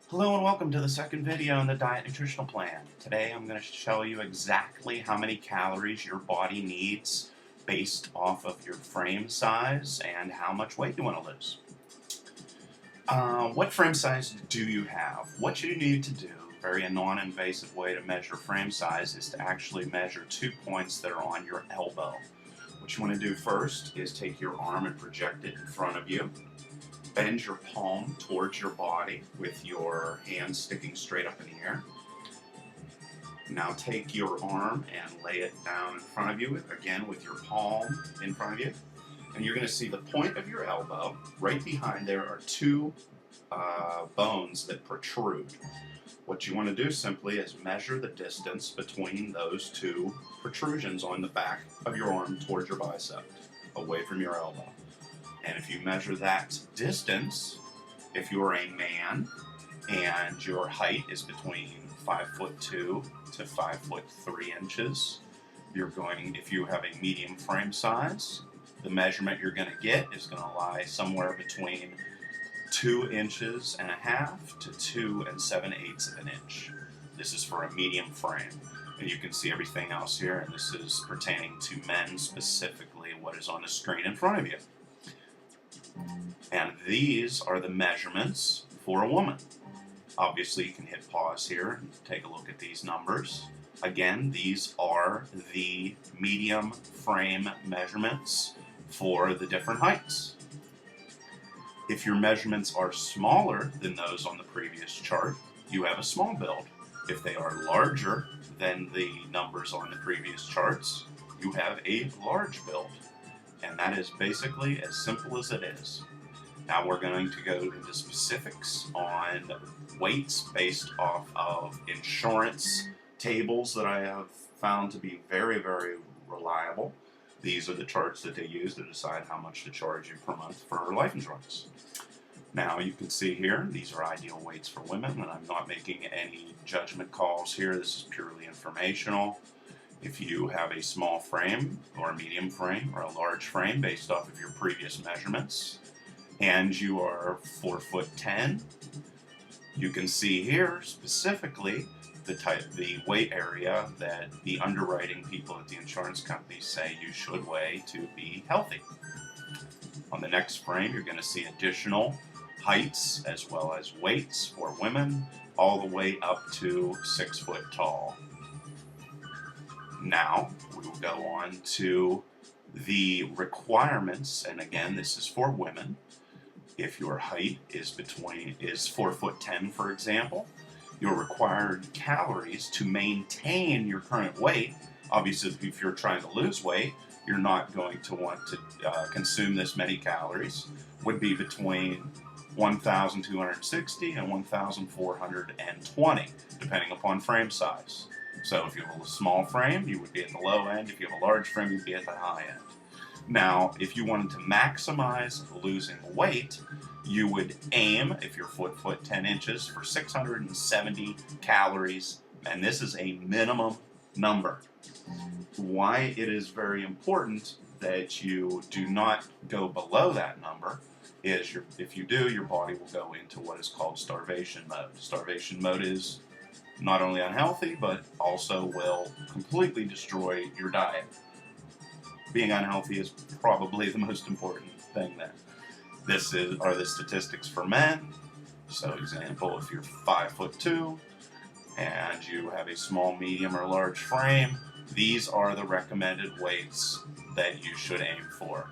Hello and welcome to the second video in the Diet Nutritional Plan. Today I'm going to show you exactly how many calories your body needs based off of your frame size and how much weight you want to lose. What frame size do you have? What you need to do, very non-invasive way to measure frame size, is to actually measure 2 points that are on your elbow. What you want to do first is take your arm and project it in front of you. Bend your palm towards your body with your hands sticking straight up in the air. Now take your arm and lay it down in front of you, again with your palm in front of you. And you're going to see the point of your elbow. Right behind there are two bones that protrude. What you want to do simply is measure the distance between those two protrusions on the back of your arm towards your bicep, away from your elbow. And if you measure that distance, if you're a man and your height is between 5'2" to 5'3" if you have a medium frame size, the measurement you're going to get is going to lie somewhere between 2.5 inches to 2 7/8 of an inch. This is for a medium frame. And you can see everything else here, and this is pertaining to men specifically, what is on the screen in front of you. And these are the measurements for a woman. Obviously, you can hit pause here and take a look at these numbers. Again, these are the medium frame measurements for the different heights. If your measurements are smaller than those on the previous chart, you have a small build. If they are larger than the numbers on the previous charts, you have a large build. And that is basically as simple as it is. Now we're going to go into specifics on weights based off of insurance tables that I have found to be very, very reliable. These are the charts that they use to decide how much to charge you per month for life insurance. Now you can see here, these are ideal weights for women, and I'm not making any judgment calls here. This is purely informational. If you have a small frame or a medium frame or a large frame based off of your previous measurements, and you are 4'10", you can see here specifically the weight area that the underwriting people at the insurance companies say you should weigh to be healthy. On the next frame, you're going to see additional heights as well as weights for women, all the way up to 6 foot tall. Now, we will go on to the requirements, and again, this is for women. If your height is 4'10", for example, your required calories to maintain your current weight, obviously if you're trying to lose weight, you're not going to want to consume this many calories, would be between 1,260 and 1,420, depending upon frame size. So if you have a small frame, you would be at the low end. If you have a large frame, you'd be at the high end. Now, if you wanted to maximize losing weight, you would aim, if you're 4'10", for 670 calories, and this is a minimum number. Why it is very important that you do not go below that number is if you do, your body will go into what is called starvation mode. Starvation mode is not only unhealthy, but also will completely destroy your diet. Being unhealthy is probably the most important thing there. Are the statistics for men. So example, if you're 5'2" and you have a small, medium, or large frame, these are the recommended weights that you should aim for.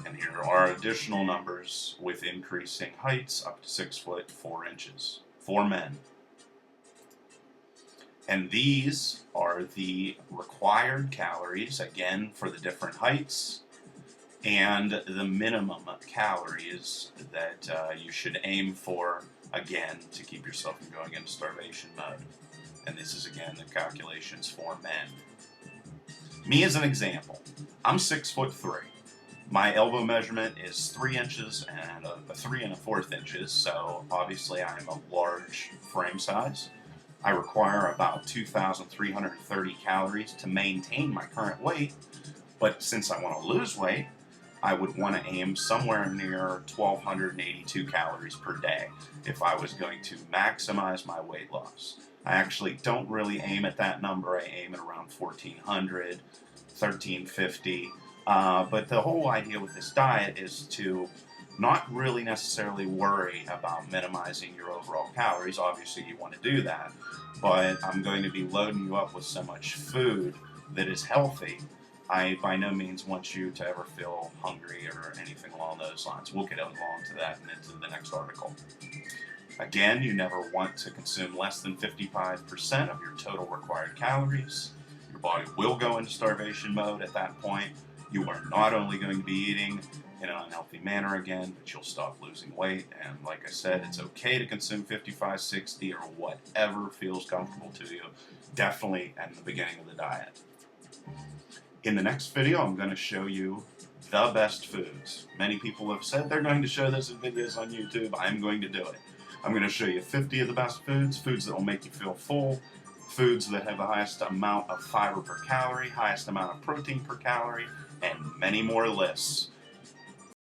And here are additional numbers with increasing heights up to 6'4" for men. And these are the required calories, again, for the different heights, and the minimum calories that you should aim for, again, to keep yourself from going into starvation mode. And this is, again, the calculations for men. Me as an example, I'm 6'3". My elbow measurement is 3 inches and 3 1/4 inches, so obviously I am a large frame size. I require about 2,330 calories to maintain my current weight, but since I want to lose weight, I would want to aim somewhere near 1,282 calories per day if I was going to maximize my weight loss. I actually don't really aim at that number. I aim at around 1,400, 1,350. But the whole idea with this diet is to not really necessarily worry about minimizing your overall calories. Obviously, you want to do that, but I'm going to be loading you up with so much food that is healthy. I by no means want you to ever feel hungry or anything along those lines. We'll get along to that and into the next article. Again, you never want to consume less than 55% of your total required calories. Your body will go into starvation mode at that point. You are not only going to be eating in an unhealthy manner again, but you'll stop losing weight. And like I said, it's okay to consume 55, 60, or whatever feels comfortable to you, definitely at the beginning of the diet. In the next video, I'm going to show you the best foods. Many people have said they're going to show this in videos on YouTube. I'm going to do it. I'm going to show you 50 of the best foods, foods that will make you feel full, foods that have the highest amount of fiber per calorie, highest amount of protein per calorie, and many more lists.